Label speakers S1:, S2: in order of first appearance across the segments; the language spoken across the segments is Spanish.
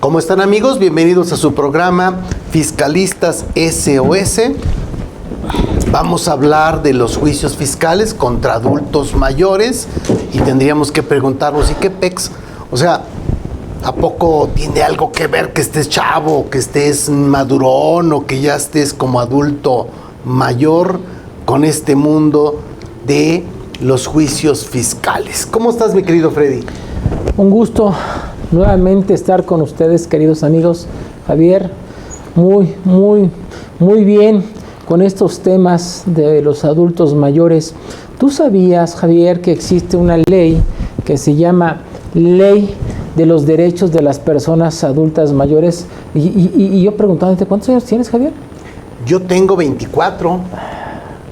S1: ¿Cómo están, amigos? Bienvenidos a su programa Fiscalistas SOS. Vamos a hablar de los juicios fiscales contra adultos mayores y tendríamos que preguntarnos, ¿y qué pex? O sea, ¿a poco tiene algo que ver que estés chavo, que estés madurón o que ya estés como adulto mayor con este mundo de los juicios fiscales? ¿Cómo estás, mi querido Freddy?
S2: Un gusto nuevamente estar con ustedes, queridos amigos. Javier, muy bien con estos temas de los adultos mayores. ¿Tú sabías, Javier, que existe una ley que se llama Ley de los Derechos de las Personas Adultas Mayores? Y yo preguntándote, ¿cuántos años tienes, Javier?
S1: Yo tengo 24.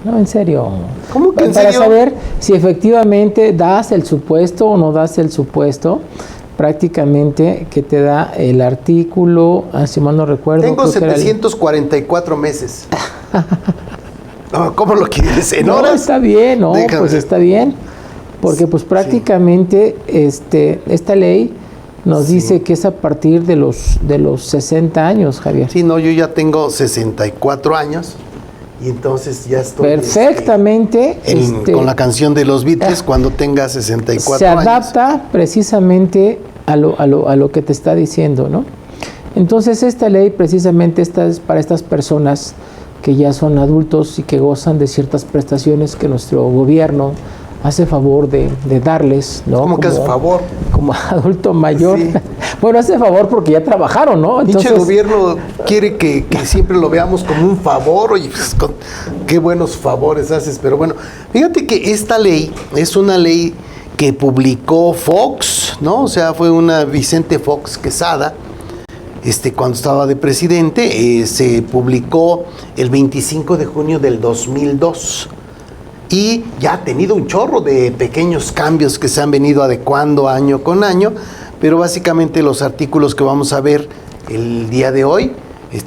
S2: No, en serio.
S1: ¿Cómo que en
S2: serio?
S1: serio?
S2: Para saber si efectivamente das el supuesto o no das el supuesto, prácticamente que te da el artículo, si mal no recuerdo.
S1: Tengo 744 meses. No, ¿cómo lo quieres? ¿En horas?
S2: No, está bien, no,
S1: Déjame.
S2: pues está bien. Porque pues prácticamente esta ley nos dice que es a partir de los 60 años, Javier.
S1: Sí, no, yo ya tengo 64 años y entonces ya estoy
S2: perfectamente
S1: con la canción de los Beatles cuando tenga 64
S2: se
S1: años.
S2: adapta precisamente a lo que te está diciendo, ¿no? Entonces esta ley precisamente esta es para estas personas que ya son adultos y que gozan de ciertas prestaciones que nuestro gobierno hace favor de darles, ¿no?
S1: ¿Cómo que hace favor?
S2: Como adulto mayor.
S1: Sí.
S2: Bueno, hace favor porque ya trabajaron, ¿no?
S1: Entonces, el gobierno quiere que siempre lo veamos como un favor. Oye, pues, qué buenos favores haces. Pero bueno, fíjate que esta ley es una ley que publicó Fox, ¿no? O sea, fue una Vicente Fox Quesada, cuando estaba de presidente. Se publicó el 25 de junio del 2002. Y ya ha tenido un chorro de pequeños cambios que se han venido adecuando año con año, pero básicamente los artículos que vamos a ver el día de hoy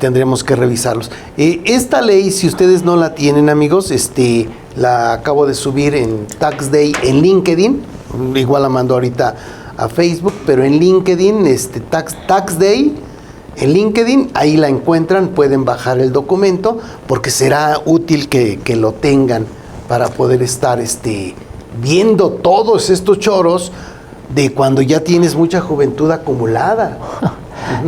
S1: tendremos que revisarlos. Esta ley, si ustedes no la tienen, amigos, la acabo de subir en Tax Day en LinkedIn, igual la mando ahorita a Facebook, pero en LinkedIn, Tax Day en LinkedIn, ahí la encuentran, pueden bajar el documento porque será útil que lo tengan para poder estar viendo todos estos choros de cuando ya tienes mucha juventud acumulada.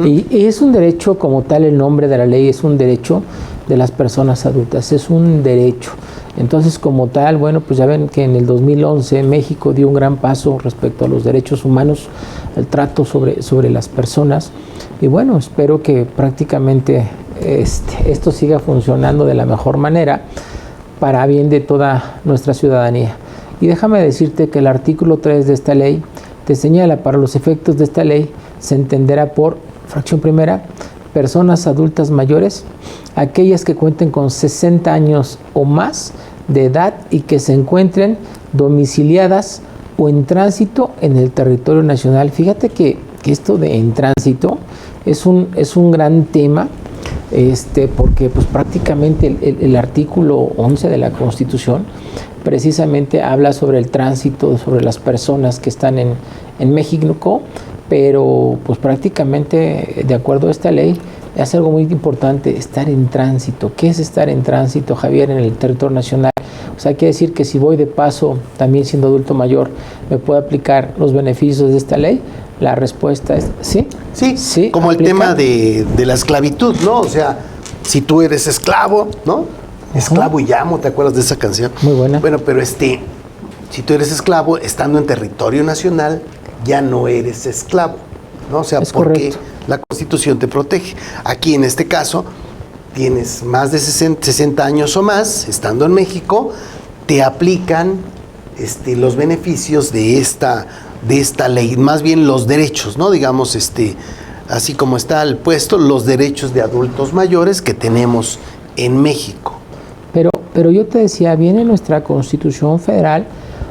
S2: Y es un derecho como tal, el nombre de la ley es un derecho de las personas adultas, es un derecho. Entonces, como tal, bueno, pues ya ven que en el 2011 México dio un gran paso respecto a los derechos humanos, el trato sobre las personas. Y bueno, espero que prácticamente esto siga funcionando de la mejor manera para bien de toda nuestra ciudadanía. Y déjame decirte que el artículo 3 de esta ley te señala: para los efectos de esta ley se entenderá por fracción primera personas adultas mayores, aquellas que cuenten con 60 años o más de edad y que se encuentren domiciliadas o en tránsito en el territorio nacional. Fíjate que esto de en tránsito es un gran tema, porque pues prácticamente el artículo 11 de la Constitución precisamente habla sobre el tránsito, sobre las personas que están en México, pero pues prácticamente de acuerdo a esta ley es algo muy importante estar en tránsito. ¿Qué es estar en tránsito, Javier, en el territorio nacional? O sea, quiere decir que si voy de paso, también siendo adulto mayor, ¿me puedo aplicar los beneficios de esta ley? La respuesta es sí.
S1: Sí, como
S2: aplica.
S1: el tema de la esclavitud, ¿no? O sea, si tú eres esclavo, ¿no? Esclavo y amo, ¿te acuerdas de esa canción?
S2: Muy buena.
S1: Bueno, pero si tú eres esclavo, estando en territorio nacional, ya no eres esclavo, ¿no? O sea,
S2: es
S1: porque
S2: correcto.
S1: la Constitución te protege. Aquí, en este caso, tienes más de 60 años o más, estando en México, te aplican los beneficios de esta ley, más bien los derechos, ¿no? Digamos, así como está el puesto, los derechos de adultos mayores que tenemos en México.
S2: Pero yo te decía, bien en nuestra Constitución Federal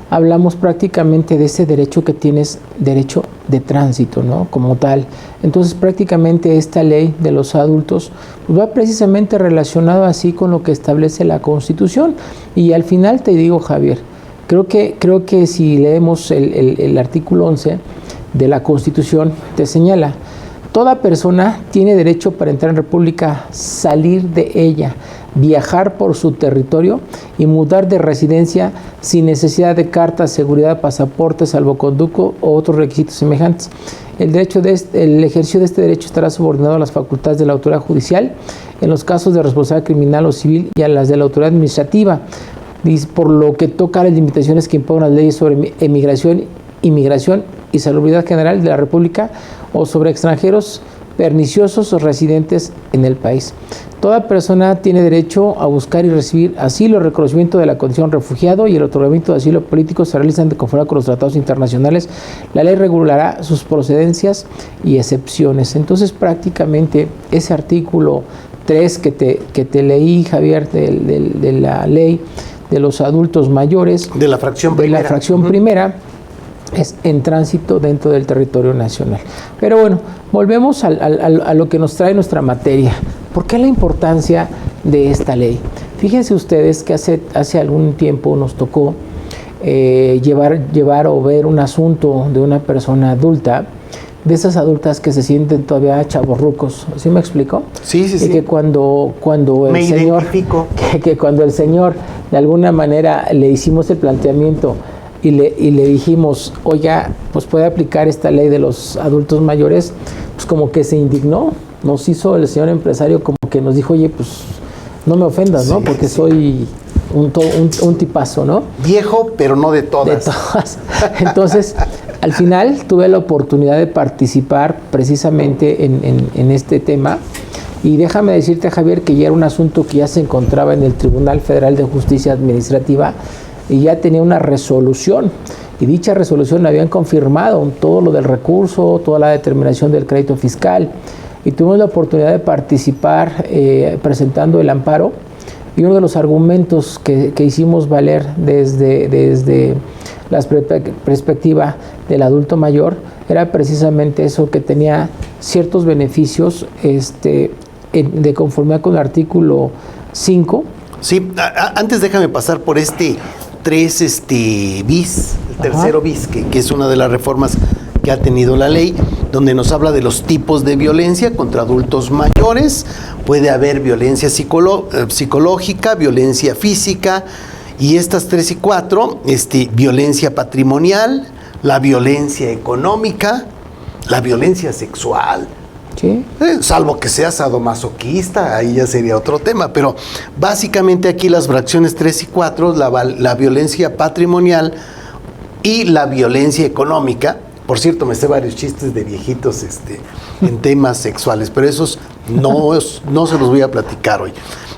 S2: hablamos prácticamente de ese derecho que tienes, derecho de tránsito, ¿no? Como tal. Entonces prácticamente esta ley de los adultos pues, va precisamente relacionado así con lo que establece la Constitución. Y al final te digo, Javier, creo que si leemos el artículo 11 de la Constitución, te señala: Toda persona tiene derecho para entrar en República, salir de ella, viajar por su territorio y mudar de residencia sin necesidad de carta, seguridad, pasaporte, salvoconducto o otros requisitos semejantes. El ejercicio de este derecho estará subordinado a las facultades de la autoridad judicial en los casos de responsabilidad criminal o civil y a las de la autoridad administrativa, por lo que toca a las limitaciones que impongan las leyes sobre inmigración y salubridad general de la República o sobre extranjeros perniciosos o residentes en el país. Toda persona tiene derecho a buscar y recibir asilo, el reconocimiento de la condición de refugiado y el otorgamiento de asilo político se realizan de conformidad con los tratados internacionales. La ley regulará sus procedencias y excepciones. Entonces, prácticamente ese artículo 3 que te leí, Javier, de la ley de los adultos mayores,
S1: de la fracción
S2: primera, es en tránsito dentro del territorio nacional. Pero bueno, volvemos a lo que nos trae nuestra materia. ¿Por qué la importancia de esta ley? Fíjense ustedes que hace algún tiempo nos tocó llevar o ver un asunto de una persona adulta, de esas adultas que se sienten todavía chavorrucos. ¿Sí me explico?
S1: Sí.
S2: Y que cuando
S1: me
S2: el señor, que cuando el señor de alguna manera le hicimos el planteamiento y le dijimos, oiga, pues puede aplicar esta ley de los adultos mayores, pues como que se indignó, nos hizo el señor empresario como que nos dijo, oye, pues no me ofendas, ¿no? Porque soy un tipazo, ¿no?
S1: Viejo, pero no de todas.
S2: De todas. Entonces, al final tuve la oportunidad de participar precisamente en este tema. Y déjame decirte, Javier, que ya era un asunto que ya se encontraba en el Tribunal Federal de Justicia Administrativa y ya tenía una resolución. Y dicha resolución habían confirmado todo lo del recurso, toda la determinación del crédito fiscal. Y tuvimos la oportunidad de participar presentando el amparo. Y uno de los argumentos que hicimos valer desde la perspectiva del adulto mayor era precisamente eso, que tenía ciertos beneficios de conformidad con el artículo 5.
S1: Sí, antes déjame pasar por 3 bis, el tercero bis, que es una de las reformas que ha tenido la ley, donde nos habla de los tipos de violencia contra adultos mayores. Puede haber violencia psicológica, violencia física, y estas 3 y 4, violencia patrimonial, la violencia económica, la violencia sexual.
S2: ¿Sí?
S1: Salvo que seas sadomasoquista, ahí ya sería otro tema, pero básicamente aquí las fracciones 3 y 4, la violencia patrimonial y la violencia económica. Por cierto, me sé varios chistes de viejitos en temas sexuales, pero esos no se los voy a platicar hoy.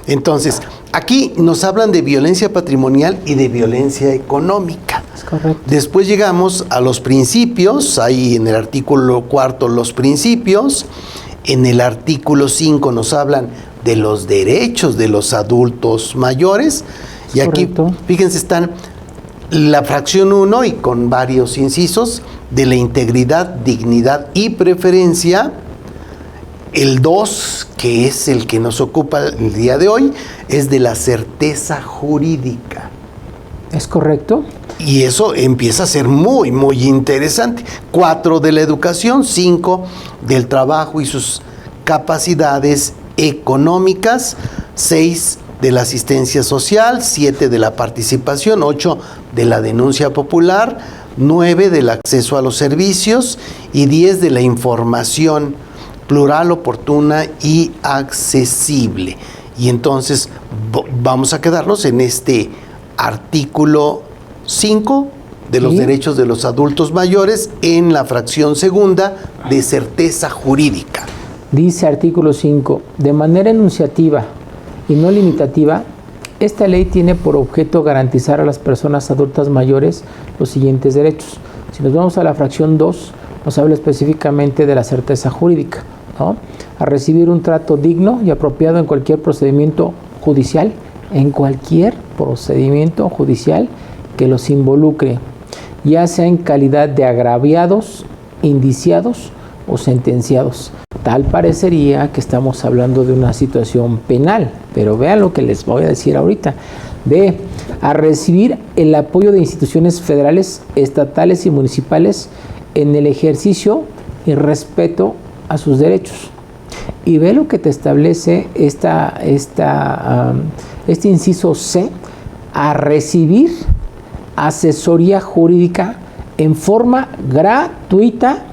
S1: Entonces, aquí nos hablan de violencia patrimonial y de violencia económica.
S2: Es correcto.
S1: Después llegamos a los principios, ahí en el artículo 4 los principios, en el artículo 5 nos hablan de los derechos de los adultos mayores, y aquí,
S2: correcto.
S1: Fíjense, están la fracción 1 y con varios incisos de la integridad, dignidad y preferencia. El 2, que es el que nos ocupa el día de hoy, es de la certeza jurídica.
S2: ¿Es correcto?
S1: Y eso empieza a ser muy, muy interesante. 4 de la educación, 5 del trabajo y sus capacidades económicas, 6 de la asistencia social, 7 de la participación, 8 de la denuncia popular, 9 del acceso a los servicios y 10 de la información plural, oportuna y accesible. Y entonces vamos a quedarnos en este artículo 5 de los derechos de los adultos mayores en la fracción segunda de certeza jurídica.
S2: Dice artículo 5, de manera enunciativa y no limitativa, esta ley tiene por objeto garantizar a las personas adultas mayores los siguientes derechos. Si nos vamos a la fracción 2, nos habla específicamente de la certeza jurídica, ¿no? A recibir un trato digno y apropiado en cualquier procedimiento judicial, que los involucre, ya sea en calidad de agraviados, indiciados o sentenciados. Tal parecería que estamos hablando de una situación penal, pero vean lo que les voy a decir ahorita. B, a recibir el apoyo de instituciones federales, estatales y municipales en el ejercicio y respeto a sus derechos. Y ve lo que te establece este inciso C, a recibir asesoría jurídica en forma gratuita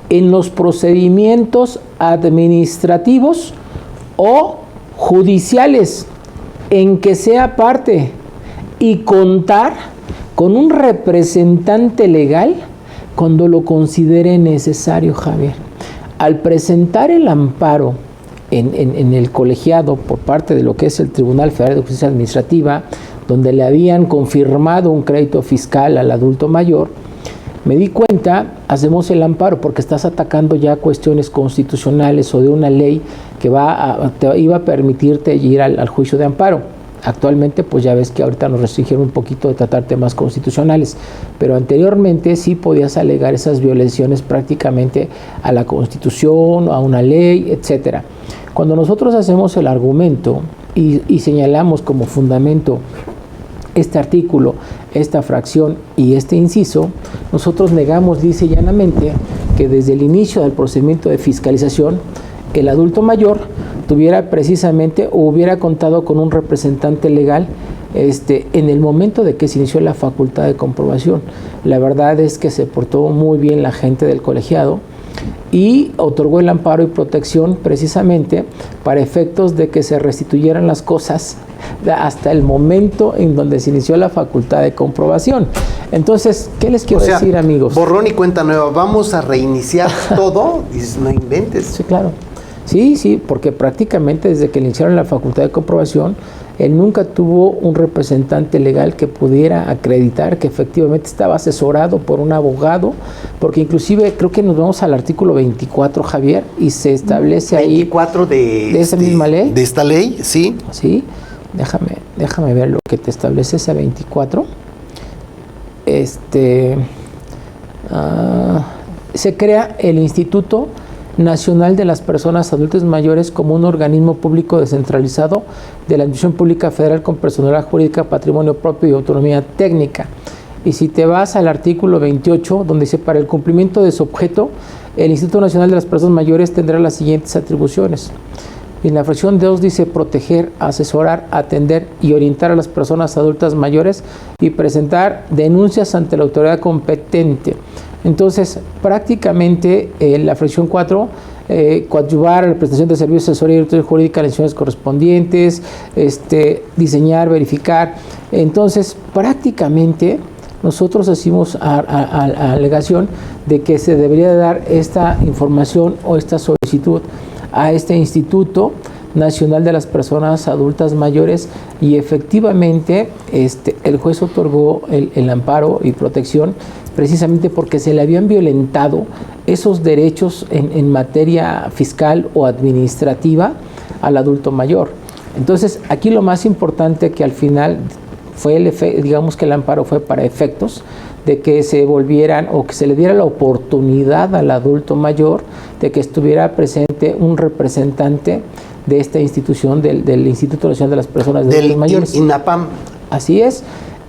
S2: en los procedimientos administrativos o judiciales en que sea parte y contar con un representante legal cuando lo considere necesario, Javier. Al presentar el amparo en el colegiado por parte de lo que es el Tribunal Federal de Justicia Administrativa, donde le habían confirmado un crédito fiscal al adulto mayor, me di cuenta, hacemos el amparo porque estás atacando ya cuestiones constitucionales o de una ley que iba a permitirte ir al juicio de amparo. Actualmente, pues ya ves que ahorita nos restringieron un poquito de tratar temas constitucionales, pero anteriormente sí podías alegar esas violaciones prácticamente a la Constitución, a una ley, etcétera. Cuando nosotros hacemos el argumento y señalamos como fundamento este artículo, esta fracción y este inciso, nosotros negamos lisa y llanamente que desde el inicio del procedimiento de fiscalización, el adulto mayor tuviera precisamente o hubiera contado con un representante legal en el momento de que se inició la facultad de comprobación. La verdad es que se portó muy bien la gente del colegiado y otorgó el amparo y protección precisamente para efectos de que se restituyeran las cosas hasta el momento en donde se inició la facultad de comprobación. Entonces, ¿qué les quiero decir, amigos?
S1: Borrón y cuenta nueva, vamos a reiniciar todo. Dices, no inventes.
S2: Sí, claro. Sí, porque prácticamente desde que le iniciaron la facultad de comprobación, él nunca tuvo un representante legal que pudiera acreditar que efectivamente estaba asesorado por un abogado, porque inclusive creo que nos vamos al artículo 24, Javier, y se establece
S1: 24
S2: ahí de esa misma ley.
S1: De esta ley, sí.
S2: Sí, déjame ver lo que te establece esa 24. Se crea el Instituto Nacional de las Personas Adultas Mayores como un organismo público descentralizado de la Administración Pública Federal con personalidad jurídica, patrimonio propio y autonomía técnica. Y si te vas al artículo 28, donde dice, para el cumplimiento de su objeto, el Instituto Nacional de las Personas Mayores tendrá las siguientes atribuciones. En la fracción 2 dice proteger, asesorar, atender y orientar a las personas adultas mayores y presentar denuncias ante la autoridad competente. Entonces, prácticamente la fracción 4, coadyuvar a la prestación de servicios de asesoría y autoridad jurídica a las instituciones correspondientes, diseñar, verificar. Entonces, prácticamente nosotros hacemos alegación de que se debería dar esta información o esta solicitud a este Instituto Nacional de las Personas Adultas Mayores y efectivamente el juez otorgó el amparo y protección precisamente porque se le habían violentado esos derechos en materia fiscal o administrativa al adulto mayor. Entonces, aquí lo más importante que al final fue digamos que el amparo fue para efectos de que se volvieran o que se le diera la oportunidad al adulto mayor de que estuviera presente un representante de esta institución, del Instituto Nacional de las Personas Adultas Mayores.
S1: INAPAM.
S2: Así es.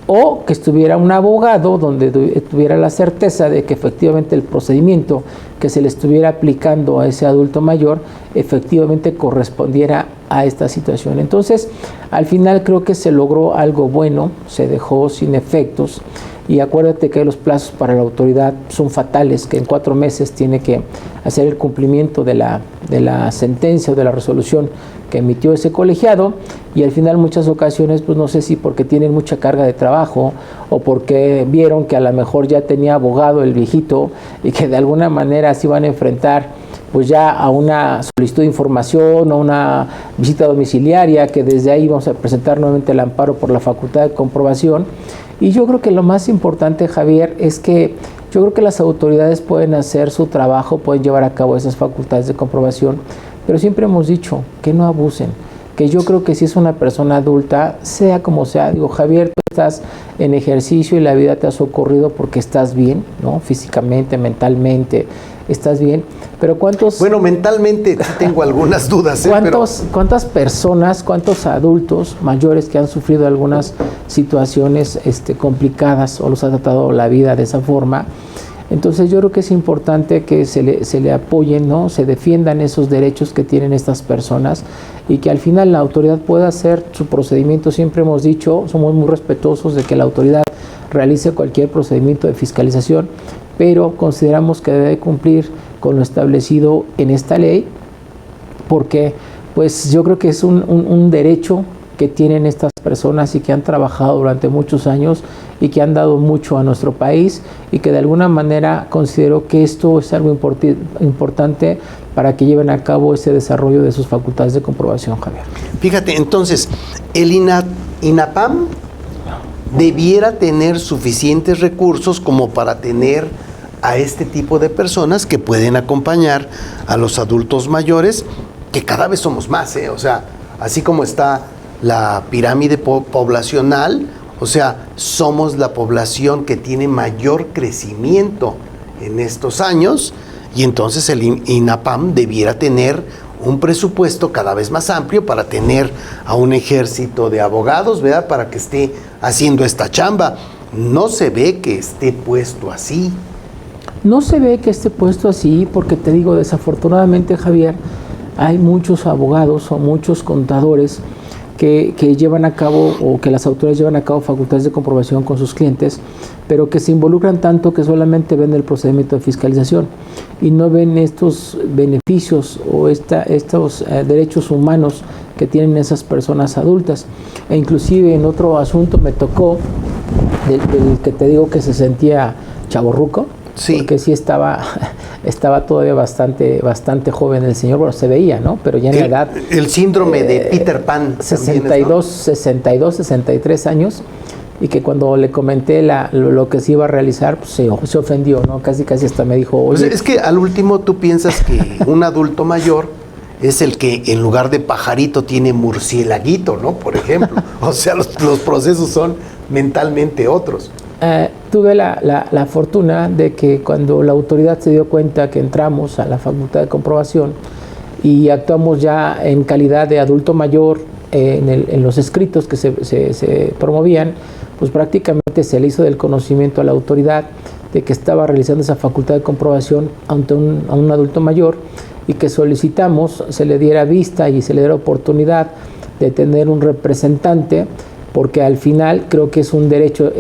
S2: O que estuviera un abogado donde tuviera la certeza de que efectivamente el procedimiento que se le estuviera aplicando a ese adulto mayor efectivamente correspondiera a esta situación. Entonces, al final creo que se logró algo bueno, se dejó sin efectos. Y acuérdate que los plazos para la autoridad son fatales, que en 4 meses tiene que hacer el cumplimiento de la sentencia o de la resolución que emitió ese colegiado, y al final muchas ocasiones, pues no sé si porque tienen mucha carga de trabajo o porque vieron que a lo mejor ya tenía abogado el viejito y que de alguna manera se iban a enfrentar pues ya a una solicitud de información o una visita domiciliaria, que desde ahí vamos a presentar nuevamente el amparo por la facultad de comprobación. Y yo creo que lo más importante, Javier, es que yo creo que las autoridades pueden hacer su trabajo, pueden llevar a cabo esas facultades de comprobación, pero siempre hemos dicho que no abusen, que yo creo que si es una persona adulta, sea como sea, digo, Javier, tú estás en ejercicio y la vida te ha socorrido porque estás bien, ¿no? Físicamente, mentalmente, estás bien, pero ¿cuántos?
S1: Bueno, mentalmente sí tengo algunas dudas.
S2: ¿Cuántas personas, cuántos adultos mayores que han sufrido algunas situaciones complicadas o los ha tratado la vida de esa forma, Entonces yo creo que es importante que se le apoyen, ¿no? Se defiendan esos derechos que tienen estas personas y que al final la autoridad pueda hacer su procedimiento. Siempre hemos dicho, somos muy respetuosos de que la autoridad realice cualquier procedimiento de fiscalización, pero consideramos que debe cumplir con lo establecido en esta ley, porque pues yo creo que es un derecho que tienen estas personas y que han trabajado durante muchos años y que han dado mucho a nuestro país, y que de alguna manera considero que esto es algo importante para que lleven a cabo ese desarrollo de sus facultades de comprobación, Javier.
S1: Fíjate, entonces, el INAPAM debiera tener suficientes recursos como para tener a este tipo de personas que pueden acompañar a los adultos mayores, que cada vez somos más, o sea, así como está la pirámide poblacional, o sea, somos la población que tiene mayor crecimiento en estos años, y entonces el INAPAM debiera tener un presupuesto cada vez más amplio para tener a un ejército de abogados, ¿verdad?, para que esté haciendo esta chamba. No se ve que esté puesto así.
S2: No se ve que esté puesto así porque, te digo, desafortunadamente, Javier, hay muchos abogados o muchos contadores que llevan a cabo, o que las autoridades llevan a cabo facultades de comprobación con sus clientes, pero que se involucran tanto que solamente ven el procedimiento de fiscalización y no ven estos beneficios o estos derechos humanos que tienen esas personas adultas. E inclusive en otro asunto me tocó, del que te digo que se sentía chavorruco, sí, porque sí estaba todavía bastante joven el señor, bueno, se veía, ¿no? Pero ya en la edad...
S1: El síndrome de Peter Pan.
S2: 63 años, y que cuando le comenté lo que se iba a realizar, pues se ofendió, ¿no? Casi hasta me dijo... Oye,
S1: pues es que al último tú piensas que un adulto mayor es el que en lugar de pajarito tiene murcielaguito, ¿no? Por ejemplo. O sea, los procesos son mentalmente otros.
S2: Tuve la fortuna de que cuando la autoridad se dio cuenta que entramos a la facultad de comprobación y actuamos ya en calidad de adulto mayor en los escritos que se promovían, pues prácticamente se le hizo del conocimiento a la autoridad de que estaba realizando esa facultad de comprobación ante a un adulto mayor, y que solicitamos se le diera vista y se le diera oportunidad de tener un representante, porque al final creo que es un derecho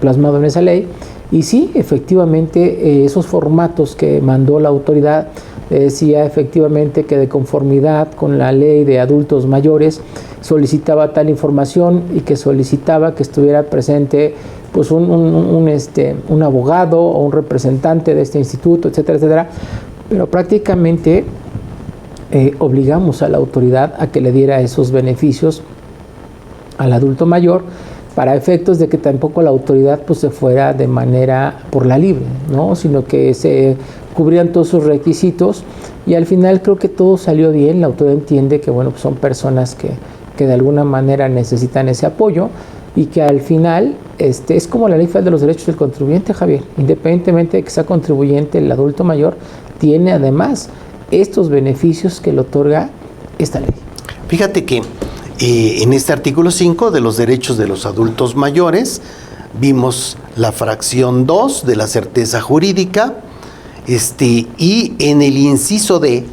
S2: plasmado en esa ley. Y sí, efectivamente, esos formatos que mandó la autoridad decía efectivamente que de conformidad con la ley de adultos mayores solicitaba tal información, y que solicitaba que estuviera presente pues un abogado o un representante de este instituto, etcétera, etcétera. Pero prácticamente obligamos a la autoridad a que le diera esos beneficios al adulto mayor, para efectos de que tampoco la autoridad pues se fuera de manera por la libre, ¿no? Sino que se cubrían todos sus requisitos, y al final creo que todo salió bien. La autoridad entiende que bueno, pues son personas que de alguna manera necesitan ese apoyo, y que al final es como la ley federal de los derechos del contribuyente, Javier. Independientemente de que sea contribuyente, el adulto mayor tiene además estos beneficios que le otorga esta ley.
S1: Fíjate que en este artículo 5 de los derechos de los adultos mayores vimos la fracción 2 de la certeza jurídica, y en el inciso D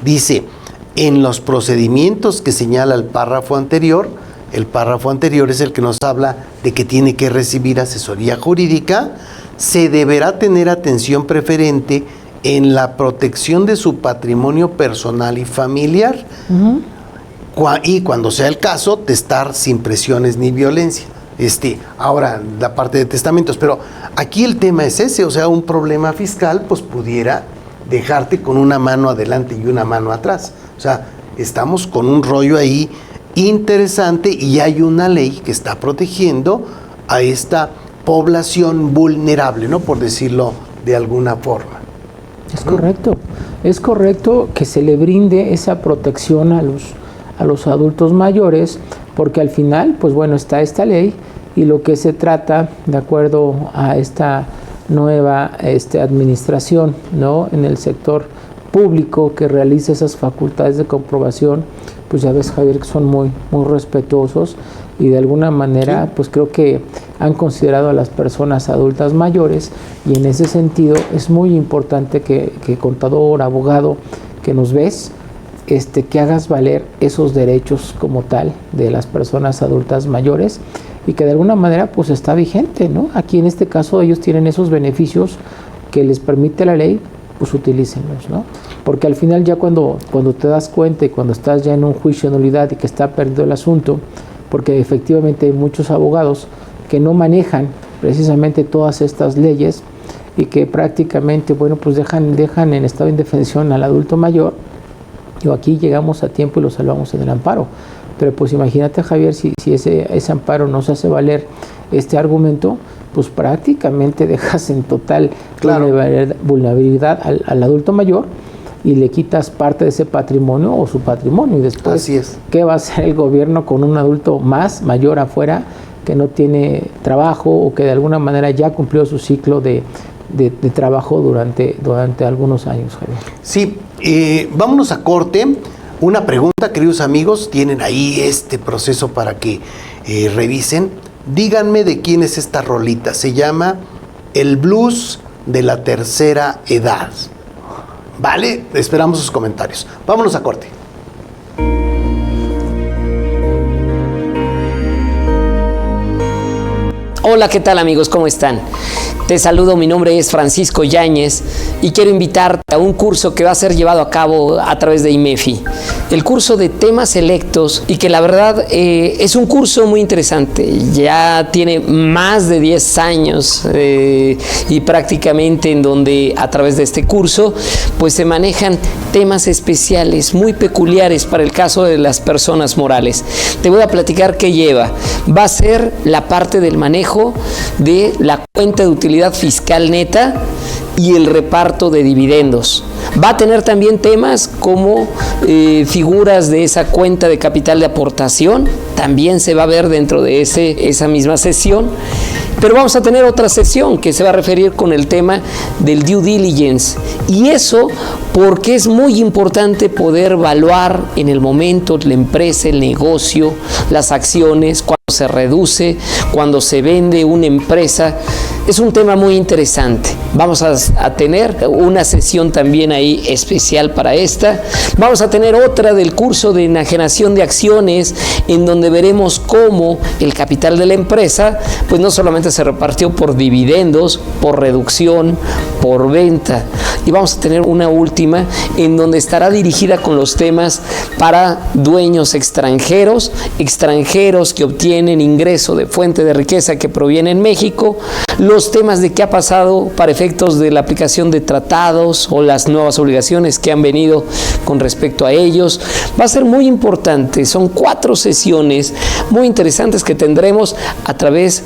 S1: dice: en los procedimientos que señala el párrafo anterior es el que nos habla de que tiene que recibir asesoría jurídica, se deberá tener atención preferente en la protección de su patrimonio personal y familiar. Uh-huh. Y cuando sea el caso, testar sin presiones ni violencia. Ahora, la parte de testamentos, pero aquí el tema es ese, o sea, un problema fiscal pues pudiera dejarte con una mano adelante y una mano atrás. O sea, estamos con un rollo ahí interesante, y hay una ley que está protegiendo a esta población vulnerable, ¿no? Por decirlo de alguna forma.
S2: Es correcto que se le brinde esa protección a los adultos mayores, porque al final, pues bueno, está esta ley, y lo que se trata, de acuerdo a esta nueva administración, ¿no?, en el sector público que realiza esas facultades de comprobación, pues ya ves, Javier, que son muy respetuosos, y de alguna manera pues creo que han considerado a las personas adultas mayores, y en ese sentido es muy importante que contador, abogado, que nos ves, que hagas valer esos derechos como tal de las personas adultas mayores, y que de alguna manera pues está vigente, ¿no? Aquí en este caso ellos tienen esos beneficios que les permite la ley, pues utilícenlos, ¿no? Porque al final ya cuando te das cuenta y cuando estás ya en un juicio de nulidad y que está perdido el asunto, porque efectivamente hay muchos abogados que no manejan precisamente todas estas leyes y que prácticamente, bueno, pues dejan en estado de indefensión al adulto mayor, y aquí llegamos a tiempo y lo salvamos en el amparo. Pero pues imagínate, Javier, si ese amparo no se hace valer este argumento, pues prácticamente dejas en total vulnerabilidad al adulto mayor y le quitas parte de ese patrimonio o su patrimonio. Y después,
S1: así es.
S2: ¿Qué va a hacer el gobierno con un adulto mayor afuera que no tiene trabajo o que de alguna manera ya cumplió su ciclo de trabajo durante algunos años, Javier?
S1: Sí, vámonos a corte. Una pregunta, queridos amigos, tienen ahí este proceso para que revisen. Díganme de quién es esta rolita. Se llama El Blues de la Tercera Edad. ¿Vale? Esperamos sus comentarios. Vámonos a corte.
S3: Hola, ¿qué tal amigos? ¿Cómo están? Te saludo, mi nombre es Francisco Yáñez y quiero invitarte a un curso que va a ser llevado a cabo a través de IMEFI. El curso de temas selectos, y que la verdad es un curso muy interesante. Ya tiene más de 10 años y prácticamente en donde a través de este curso pues se manejan temas especiales muy peculiares para el caso de las personas morales. Te voy a platicar qué lleva. Va a ser la parte del manejo de la cuenta de utilidad fiscal neta y el reparto de dividendos. Va a tener también temas como figuras de esa cuenta de capital de aportación, también se va a ver dentro de esa misma sesión. Pero vamos a tener otra sesión que se va a referir con el tema del due diligence, y eso porque es muy importante poder evaluar en el momento la empresa, el negocio, las acciones, cuando se reduce, cuando se vende una empresa. Es un tema muy interesante. Vamos a tener una sesión también ahí especial para esta. Vamos a tener otra del curso de enajenación de acciones, en donde veremos cómo el capital de la empresa pues no solamente se repartió por dividendos, por reducción, por venta. Y vamos a tener una última en donde estará dirigida con los temas para dueños extranjeros que obtienen ingreso de fuente de riqueza que proviene en México, los temas de qué ha pasado para efectos de la aplicación de tratados o las nuevas obligaciones que han venido con respecto a ellos. Va a ser muy importante. Son 4 sesiones muy interesantes que tendremos a través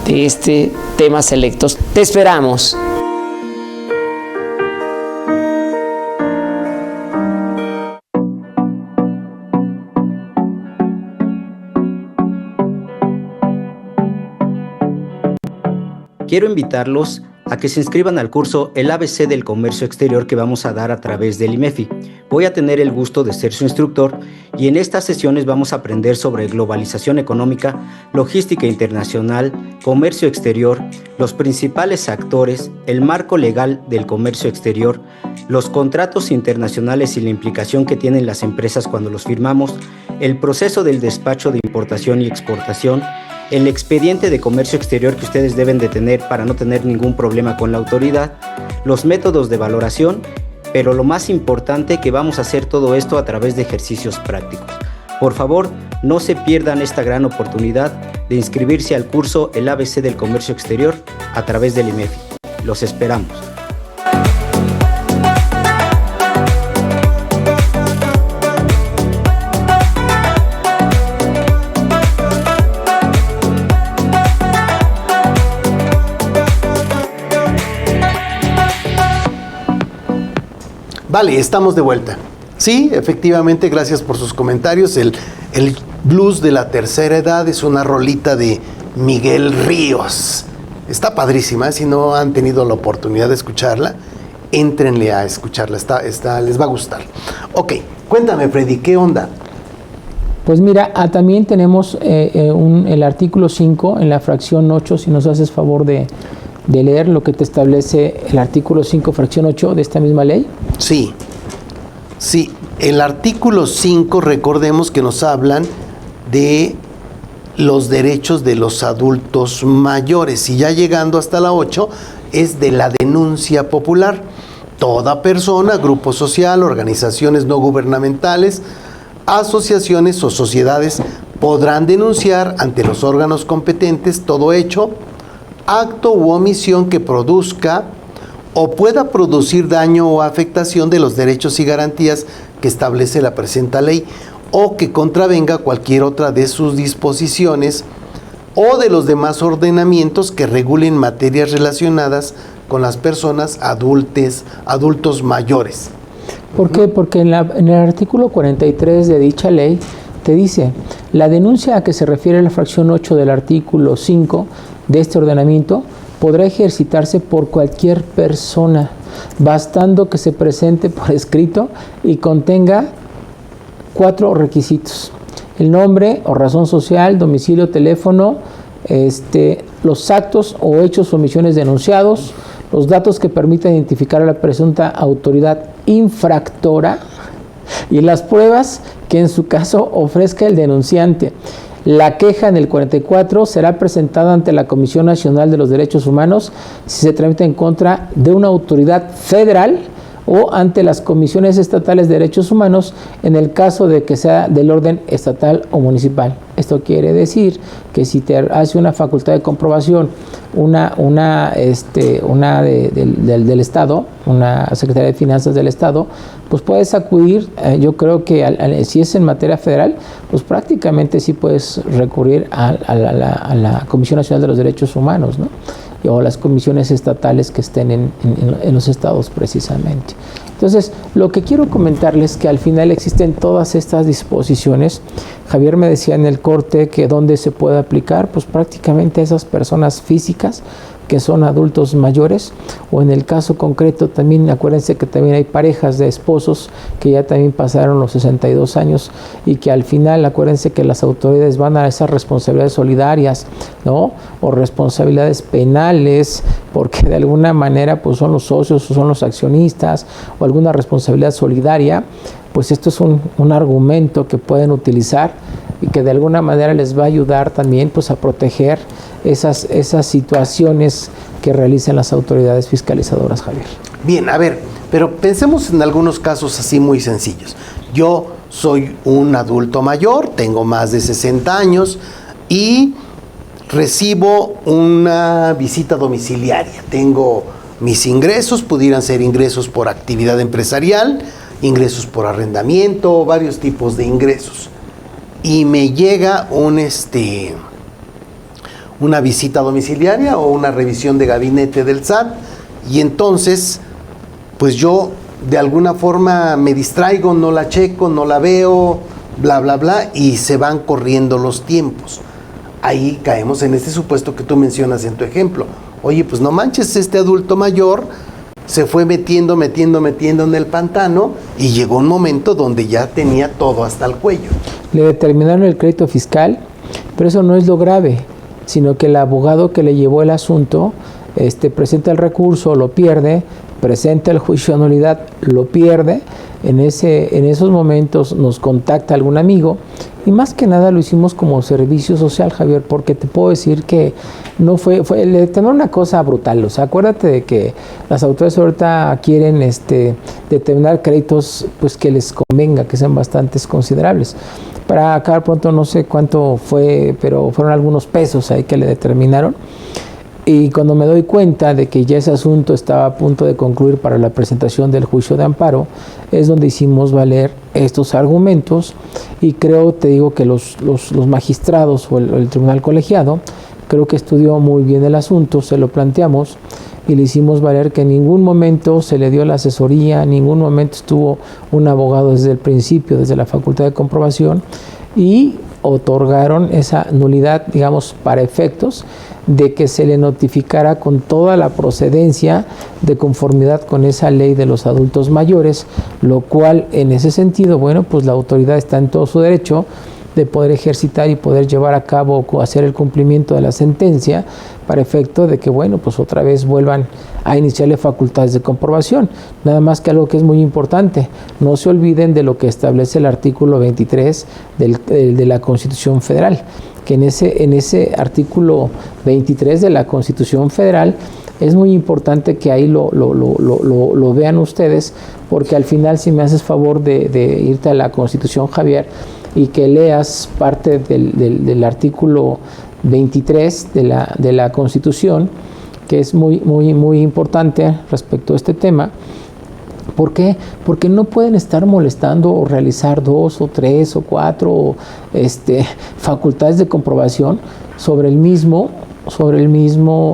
S3: de este tema selectos. Te esperamos.
S4: Quiero invitarlos a que se inscriban al curso El ABC del Comercio Exterior que vamos a dar a través del IMEFI. Voy a tener el gusto de ser su instructor, y en estas sesiones vamos a aprender sobre globalización económica, logística internacional, comercio exterior, los principales actores, el marco legal del comercio exterior, los contratos internacionales y la implicación que tienen las empresas cuando los firmamos, el proceso del despacho de importación y exportación, el expediente de comercio exterior que ustedes deben de tener para no tener ningún problema con la autoridad, los métodos de valoración, pero lo más importante, que vamos a hacer todo esto a través de ejercicios prácticos. Por favor, no se pierdan esta gran oportunidad de inscribirse al curso El ABC del Comercio Exterior a través del IMEFI. Los esperamos.
S1: Vale, estamos de vuelta. Sí, efectivamente, gracias por sus comentarios. El Blues de la Tercera Edad es una rolita de Miguel Ríos. Está padrísima. Si no han tenido la oportunidad de escucharla, éntrenle a escucharla. Les va a gustar. Ok, cuéntame, Freddy, ¿qué onda?
S2: Pues mira, también tenemos el artículo 5 en la fracción 8, si nos haces favor de leer lo que te establece el artículo 5, fracción 8 de esta misma ley.
S1: Sí, el artículo 5, recordemos que nos hablan de los derechos de los adultos mayores, y ya llegando hasta la 8, es de la denuncia popular. Toda persona, grupo social, organizaciones no gubernamentales, asociaciones o sociedades podrán denunciar ante los órganos competentes todo hecho, acto u omisión que produzca o pueda producir daño o afectación de los derechos y garantías que establece la presente ley, o que contravenga cualquier otra de sus disposiciones o de los demás ordenamientos que regulen materias relacionadas con las personas adultos mayores.
S2: ¿Por qué? Porque en el artículo 43 de dicha ley te dice: la denuncia a que se refiere la fracción 8 del artículo 5 de este ordenamiento podrá ejercitarse por cualquier persona, bastando que se presente por escrito y contenga 4 requisitos: el nombre o razón social, domicilio, teléfono, los actos o hechos o omisiones denunciados, los datos que permitan identificar a la presunta autoridad infractora y las pruebas que en su caso ofrezca el denunciante. La queja en el 44 será presentada ante la Comisión Nacional de los Derechos Humanos si se tramita en contra de una autoridad federal o ante las comisiones estatales de derechos humanos en el caso de que sea del orden estatal o municipal. Esto quiere decir que si te hace una facultad de comprobación del Estado, una Secretaría de Finanzas del Estado, pues puedes acudir, yo creo que si es en materia federal, pues prácticamente sí puedes recurrir a la Comisión Nacional de los Derechos Humanos, ¿no? O las comisiones estatales que estén en los estados precisamente. Entonces, lo que quiero comentarles es que al final existen todas estas disposiciones. Javier me decía en el corte que dónde se puede aplicar, pues prácticamente a esas personas físicas que son adultos mayores, o en el caso concreto también acuérdense que también hay parejas de esposos que ya también pasaron los 62 años y que al final acuérdense que las autoridades van a esas responsabilidades solidarias, ¿no? O responsabilidades penales, porque de alguna manera pues son los socios o son los accionistas, o alguna responsabilidad solidaria. Pues esto es un argumento que pueden utilizar y que de alguna manera les va a ayudar también pues a proteger esas situaciones que realizan las autoridades fiscalizadoras, Javier.
S1: Bien, a ver, pero pensemos en algunos casos así muy sencillos. Yo soy un adulto mayor, tengo más de 60 años y recibo una visita domiciliaria. Tengo mis ingresos, pudieran ser ingresos por actividad empresarial, ingresos por arrendamiento, varios tipos de ingresos. Y me llega una visita domiciliaria o una revisión de gabinete del SAT, y entonces pues yo de alguna forma me distraigo, no la checo, no la veo, bla bla bla, y se van corriendo los tiempos. Ahí caemos en este supuesto que tú mencionas en tu ejemplo. Oye, pues no manches, este adulto mayor se fue metiendo en el pantano y llegó un momento donde ya tenía todo hasta el cuello.
S2: Le determinaron el crédito fiscal, pero eso no es lo grave, sino que el abogado que le llevó el asunto presenta el recurso, lo pierde, presenta el juicio de nulidad, lo pierde. En esos momentos nos contacta algún amigo, y más que nada lo hicimos como servicio social, Javier, porque te puedo decir que no fue le determinó una cosa brutal. O sea, acuérdate de que las autoridades ahorita quieren determinar créditos pues que les convenga, que sean bastantes considerables. Para acabar pronto, no sé cuánto fue, pero fueron algunos pesos ahí que le determinaron. Y cuando me doy cuenta de que ya ese asunto estaba a punto de concluir para la presentación del juicio de amparo, es donde hicimos valer estos argumentos, y creo, te digo, que los magistrados o el tribunal colegiado, creo que estudió muy bien el asunto, se lo planteamos y le hicimos valer que en ningún momento se le dio la asesoría, en ningún momento estuvo un abogado desde el principio, desde la facultad de comprobación, y otorgaron esa nulidad, digamos, para efectos de que se le notificara con toda la procedencia de conformidad con esa ley de los adultos mayores, lo cual en ese sentido, bueno, pues la autoridad está en todo su derecho de poder ejercitar y poder llevar a cabo o hacer el cumplimiento de la sentencia para efecto de que, bueno, pues otra vez vuelvan a iniciarle facultades de comprobación. Nada más que algo que es muy importante, no se olviden de lo que establece el artículo 23 de la Constitución Federal, que en ese artículo 23 de la Constitución Federal es muy importante que ahí lo vean ustedes, porque al final, si me haces favor de irte a la Constitución, Javier, y que leas parte del artículo 23 de la Constitución, que es muy importante respecto a este tema. ¿Por qué? Porque no pueden estar molestando o realizar 2 o 3 o 4 facultades de comprobación sobre el mismo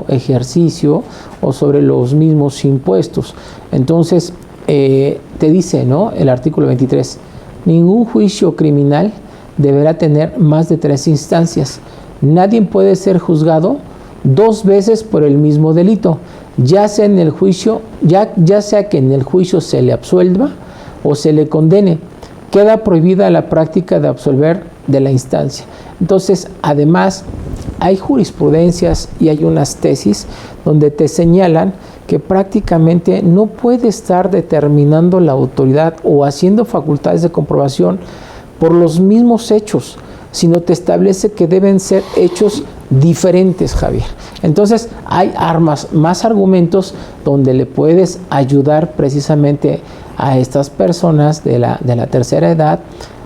S2: ejercicio o sobre los mismos impuestos. Entonces, te dice, ¿no?, el artículo 23, ningún juicio criminal deberá tener más de 3 instancias. Nadie puede ser juzgado 2 veces por el mismo delito, ya sea en el juicio, ya sea que en el juicio se le absuelva o se le condene. Queda prohibida la práctica de absolver de la instancia. Entonces, además, hay jurisprudencias y hay unas tesis donde te señalan que prácticamente no puede estar determinando la autoridad o haciendo facultades de comprobación por los mismos hechos, sino te establece que deben ser hechos diferentes, Javier. Entonces, hay más argumentos donde le puedes ayudar precisamente a estas personas de la tercera edad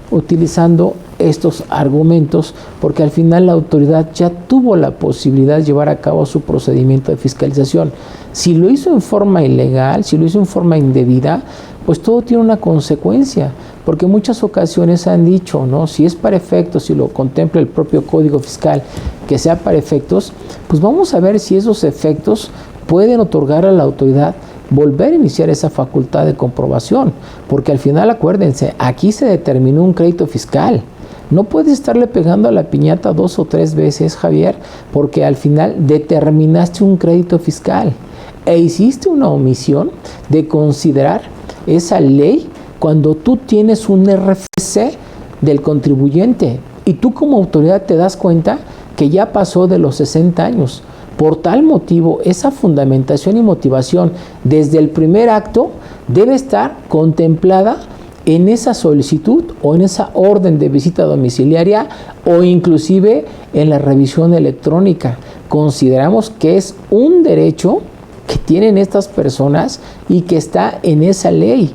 S2: utilizando estos argumentos, porque al final la autoridad ya tuvo la posibilidad de llevar a cabo su procedimiento de fiscalización. Si lo hizo en forma ilegal, si lo hizo en forma indebida, pues todo tiene una consecuencia, porque en muchas ocasiones han dicho, ¿no?, si es para efectos, si lo contempla el propio Código Fiscal, que sea para efectos, pues vamos a ver si esos efectos pueden otorgar a la autoridad volver a iniciar esa facultad de comprobación, porque al final, acuérdense, aquí se determinó un crédito fiscal. No puedes estarle pegando a la piñata 2 o 3 veces, Javier, porque al final determinaste un crédito fiscal e hiciste una omisión de considerar esa ley cuando tú tienes un RFC del contribuyente y tú como autoridad te das cuenta que ya pasó de los 60 años. Por tal motivo, esa fundamentación y motivación desde el primer acto debe estar contemplada en esa solicitud o en esa orden de visita domiciliaria o inclusive en la revisión electrónica. Consideramos que es un derecho que tienen estas personas y que está en esa ley.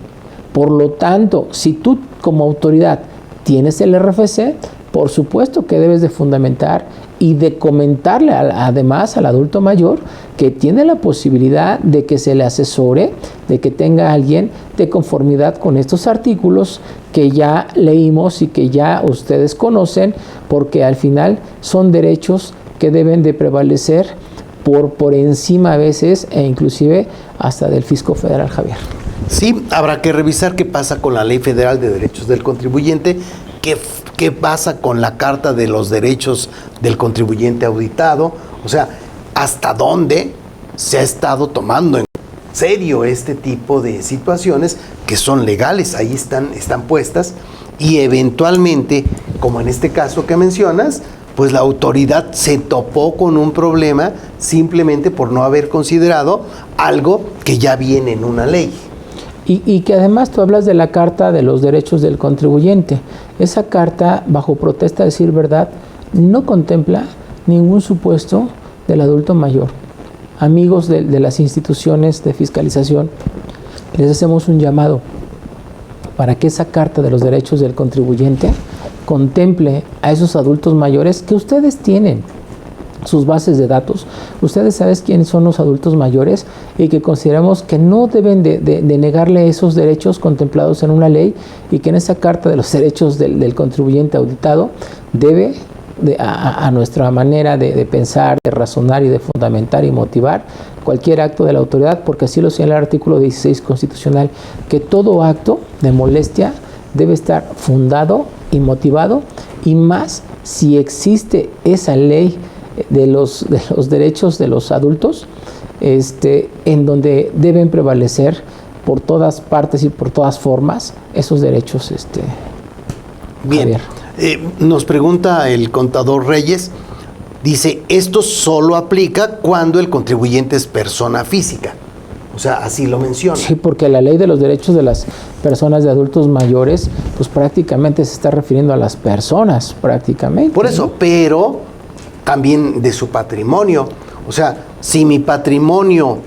S2: Por lo tanto, si tú como autoridad tienes el RFC, por supuesto que debes de fundamentar y de comentarle además al adulto mayor que tiene la posibilidad de que se le asesore, de que tenga alguien de conformidad con estos artículos que ya leímos y que ya ustedes conocen, porque al final son derechos que deben de prevalecer por encima a veces e inclusive hasta del fisco federal, Javier.
S1: Sí, habrá que revisar qué pasa con la Ley Federal de Derechos del Contribuyente, qué pasa con la Carta de los Derechos del Contribuyente Auditado, o sea, hasta dónde se ha estado tomando en serio este tipo de situaciones que son legales, ahí están puestas, y eventualmente, como en este caso que mencionas, pues la autoridad se topó con un problema simplemente por no haber considerado algo que ya viene en una ley.
S2: Y que además tú hablas de la Carta de los Derechos del Contribuyente. Esa carta, bajo protesta de decir verdad, no contempla ningún supuesto del adulto mayor. Amigos de las instituciones de fiscalización, les hacemos un llamado para que esa Carta de los Derechos del Contribuyente contemple a esos adultos mayores que ustedes tienen sus bases de datos. Ustedes saben quiénes son los adultos mayores y que consideramos que no deben de negarle esos derechos contemplados en una ley y que en esa Carta de los Derechos del Contribuyente Auditado debe, a nuestra manera de pensar, de razonar y de fundamentar y motivar cualquier acto de la autoridad, porque así lo señala el artículo 16 constitucional, que todo acto de molestia debe estar fundado y motivado, y más si existe esa ley de los derechos de los adultos, en donde deben prevalecer por todas partes y por todas formas esos derechos.
S1: Bien,
S2: Javier.
S1: Nos pregunta el contador Reyes, dice, esto solo aplica cuando el contribuyente es persona física. O sea, así lo menciona.
S2: Sí, porque la ley de los derechos de las personas de adultos mayores, pues prácticamente se está refiriendo a las personas, prácticamente.
S1: Por eso,
S2: ¿no?
S1: pero también de su patrimonio. O sea, si mi patrimonio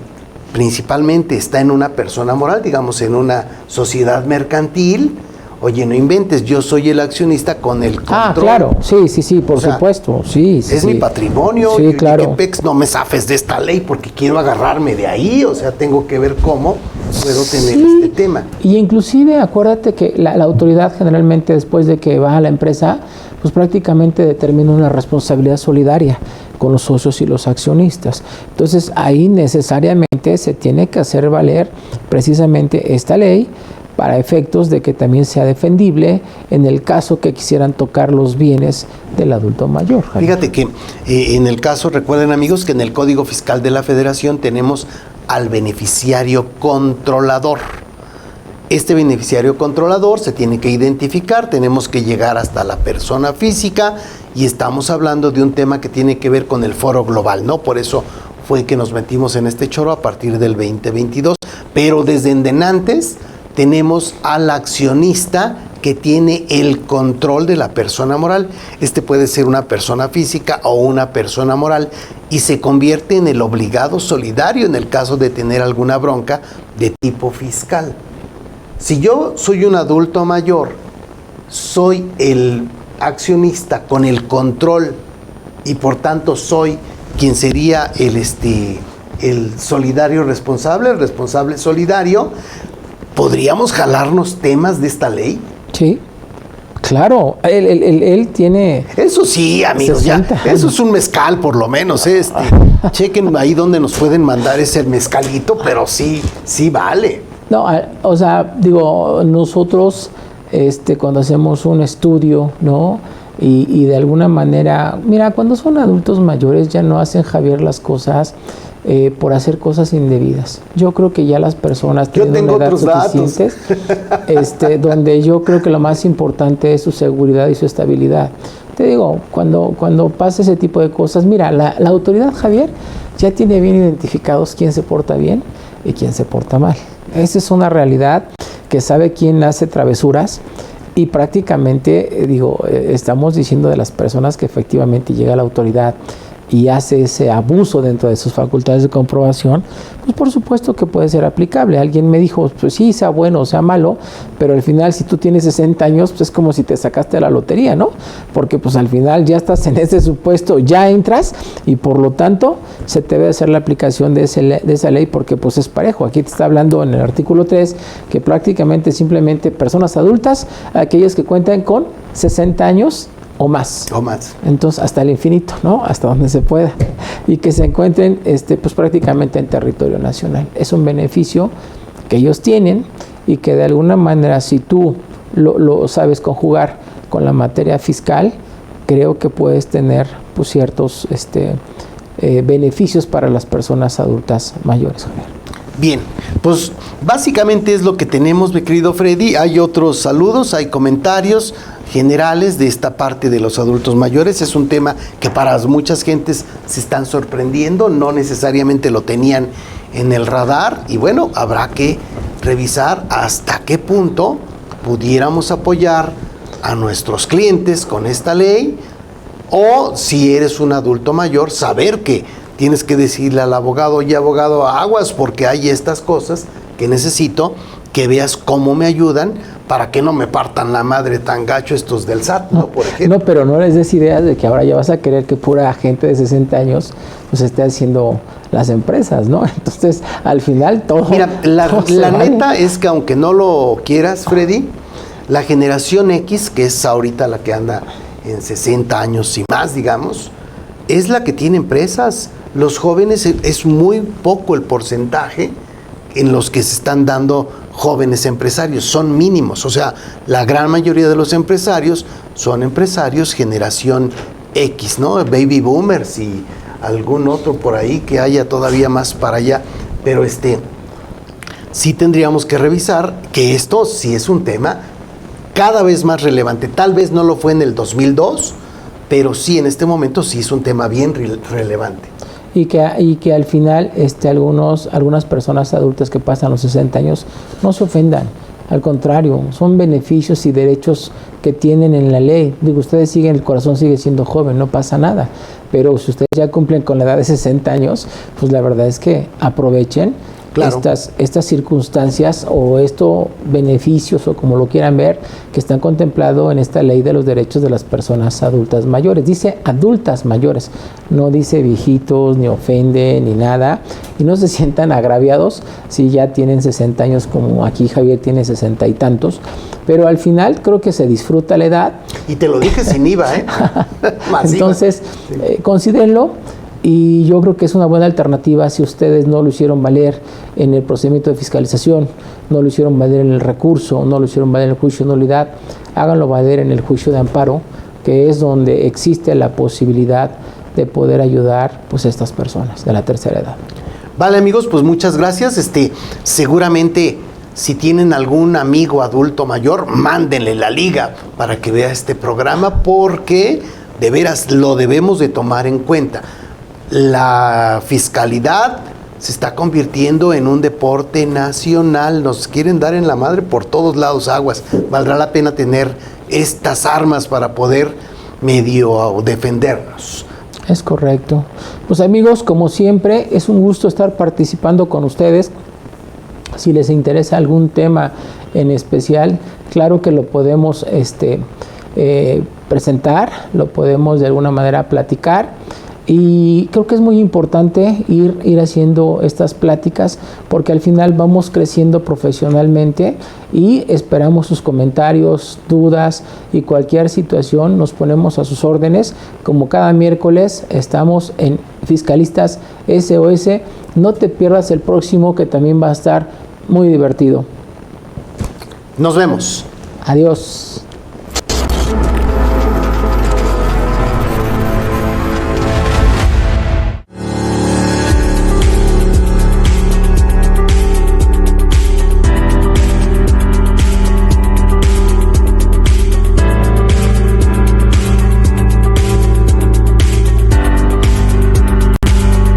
S1: principalmente está en una persona moral, digamos en una sociedad mercantil, oye, no inventes, yo soy el accionista con el control.
S2: Ah, claro, sí, por supuesto, sí.
S1: Es mi patrimonio,
S2: sí, claro.
S1: Y que PEX no me zafes de esta ley porque quiero agarrarme de ahí, o sea, tengo que ver cómo puedo tener este tema.
S2: Y inclusive acuérdate que la autoridad generalmente después de que va a la empresa, pues prácticamente determina una responsabilidad solidaria con los socios y los accionistas. Entonces ahí necesariamente se tiene que hacer valer precisamente esta ley para efectos de que también sea defendible en el caso que quisieran tocar los bienes del adulto mayor.
S1: Fíjate que en el caso, recuerden amigos, que en el Código Fiscal de la Federación tenemos al beneficiario controlador. Este beneficiario controlador se tiene que identificar, tenemos que llegar hasta la persona física y estamos hablando de un tema que tiene que ver con el foro global, ¿no? Por eso fue que nos metimos en este choro a partir del 2022, pero desde antes tenemos al accionista que tiene el control de la persona moral. Este puede ser una persona física o una persona moral y se convierte en el obligado solidario en el caso de tener alguna bronca de tipo fiscal. Si yo soy un adulto mayor, soy el accionista con el control y por tanto soy quien sería el solidario responsable, el responsable solidario, ¿podríamos jalarnos temas de esta ley?
S2: Sí, claro, él tiene...
S1: Eso sí, amigos, ya, eso es un mezcal por lo menos, chequen ahí donde nos pueden mandar ese mezcalito, pero sí vale.
S2: No, o sea, digo, nosotros cuando hacemos un estudio, ¿no? Y de alguna manera, mira, cuando son adultos mayores ya no hacen, Javier, las cosas por hacer cosas indebidas. Yo creo que ya las personas tienen una edad suficientes, donde yo creo que lo más importante es su seguridad y su estabilidad. Te digo, cuando pasa ese tipo de cosas, mira, la autoridad, Javier, ya tiene bien identificados quién se porta bien y quién se porta mal. Esa es una realidad, que sabe quién hace travesuras. Y prácticamente, estamos diciendo de las personas que efectivamente llega a la autoridad y hace ese abuso dentro de sus facultades de comprobación, pues por supuesto que puede ser aplicable. Alguien me dijo, pues sí, sea bueno o sea malo, pero al final si tú tienes 60 años, pues es como si te sacaste la lotería, ¿no? Porque pues al final ya estás en ese supuesto, ya entras y por lo tanto se te debe hacer la aplicación de esa ley porque pues es parejo. Aquí te está hablando en el artículo 3 que prácticamente simplemente personas adultas, aquellas que cuentan con 60 años o más. Entonces, hasta el infinito, ¿no? Hasta donde se pueda. Y que se encuentren, pues prácticamente en territorio nacional. Es un beneficio que ellos tienen y que de alguna manera, si tú lo sabes conjugar con la materia fiscal, creo que puedes tener pues, ciertos beneficios para las personas adultas mayores.
S1: Bien, pues básicamente es lo que tenemos, mi querido Freddy. Hay otros saludos, hay comentarios generales de esta parte de los adultos mayores. Es un tema que para muchas gentes se están sorprendiendo, no necesariamente lo tenían en el radar y bueno, habrá que revisar hasta qué punto pudiéramos apoyar a nuestros clientes con esta ley o si eres un adulto mayor, saber que tienes que decirle al abogado, oye abogado, aguas porque hay estas cosas que necesito que veas cómo me ayudan para que no me partan la madre tan gacho estos del SAT, ¿no? Por ejemplo.
S2: No, pero no les des ideas de que ahora ya vas a querer que pura gente de 60 años pues esté haciendo las empresas, ¿no? Entonces, al final todo...
S1: Mira, la neta es que aunque no lo quieras, Freddy, la generación X, que es ahorita la que anda en 60 años y más, digamos, es la que tiene empresas. Los jóvenes es muy poco el porcentaje en los que se están dando jóvenes empresarios, son mínimos, o sea, la gran mayoría de los empresarios son empresarios generación X, ¿no? Baby boomers y algún otro por ahí que haya todavía más para allá, pero sí tendríamos que revisar que esto sí es un tema cada vez más relevante. Tal vez no lo fue en el 2002, pero sí, en este momento sí es un tema bien relevante.
S2: Y que al final algunas personas adultas que pasan los 60 años no se ofendan. Al contrario, son beneficios y derechos que tienen en la ley. Digo, ustedes siguen, el corazón sigue siendo joven, no pasa nada. Pero si ustedes ya cumplen con la edad de 60 años, pues la verdad es que aprovechen estas circunstancias o estos beneficios, o como lo quieran ver, que están contemplados en esta ley de los derechos de las personas adultas mayores. Dice adultas mayores, no dice viejitos, ni ofende, ni nada. Y no se sientan agraviados si ya tienen 60 años, como aquí Javier tiene 60 y tantos. Pero al final creo que se disfruta la edad.
S1: Y te lo dije sin IVA, ¿eh?
S2: Entonces, considérenlo. Y yo creo que es una buena alternativa si ustedes no lo hicieron valer en el procedimiento de fiscalización, no lo hicieron valer en el recurso, no lo hicieron valer en el juicio de nulidad, háganlo valer en el juicio de amparo, que es donde existe la posibilidad de poder ayudar pues, a estas personas de la tercera edad.
S1: Vale, amigos, pues muchas gracias. Seguramente si tienen algún amigo adulto mayor, mándenle la liga para que vea este programa, porque de veras lo debemos de tomar en cuenta. La fiscalidad se está convirtiendo en un deporte nacional. Nos quieren dar en la madre por todos lados, aguas. Valdrá la pena tener estas armas para poder medio defendernos.
S2: Es correcto. Pues amigos, como siempre, es un gusto estar participando con ustedes. Si les interesa algún tema en especial, claro que lo podemos presentar, lo podemos de alguna manera platicar. Y creo que es muy importante ir haciendo estas pláticas, porque al final vamos creciendo profesionalmente y esperamos sus comentarios, dudas y cualquier situación. Nos ponemos a sus órdenes. Como cada miércoles estamos en Fiscalistas SOS. No te pierdas el próximo, que también va a estar muy divertido.
S1: Nos vemos.
S2: Adiós.